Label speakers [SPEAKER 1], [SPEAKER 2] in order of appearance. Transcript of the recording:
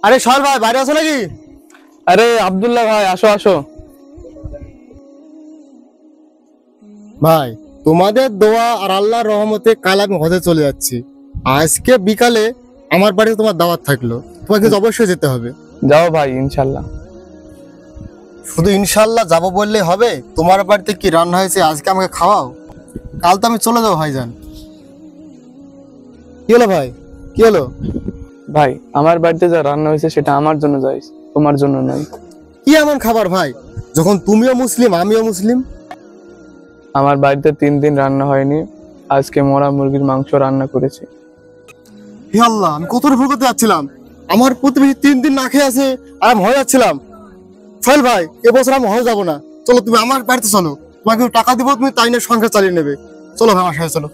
[SPEAKER 1] আরে সোহেল ভাই বাইরে আছো নাকি?
[SPEAKER 2] আরে আব্দুল্লাহ ভাই, আসো আসো।
[SPEAKER 1] ভাই তোমাদের দোয়া আর আল্লাহর রহমতে কাল আমি হজে চলে যাচ্ছি। আজকে বিকালে আমার বাড়িতে তোমার দাওয়াত থাকলো, তোমাকে অবশ্যই যেতে হবে।
[SPEAKER 2] যাও ভাই, ইনশাল্লাহ।
[SPEAKER 1] শুধু ইনশাল্লাহ যাবো বললে হবে? তোমার বাড়িতে কি রান্না হয়েছে আজকে আমাকে খাওয়াও। কাল তো আমি চলে যাবো ভাইজান। কি হলো ভাই, কি হলো?
[SPEAKER 2] ভাই আমার বাড়িতে যা রান্না হয়েছে সেটা আমার জন্য যাই, তোমার জন্য নয়।
[SPEAKER 1] কি এমন খাবার ভাই, যখন তুমিও মুসলিম আমিও মুসলিম?
[SPEAKER 2] আমার বাড়িতে 3 দিন রান্না হয়নি, আজকে মরা মুরগির মাংস রান্না করেছি।
[SPEAKER 1] হে আল্লাহ, আমি কত ভুল করতে যাচ্ছিলাম। আমার প্রতিবেশী 3 দিন না খেয়ে আছে আর আমি হয়ে যাচ্ছিলাম। সোহেল ভাই এবছর আমি হয়ে যাবো না, চলো তুমি আমার বাড়িতে চলো, তোমাকে টাকা দিব, তুমি তাই নিয়ে সংসার চালিয়ে নেবে। চলো ভাই আমার সাথে চলো।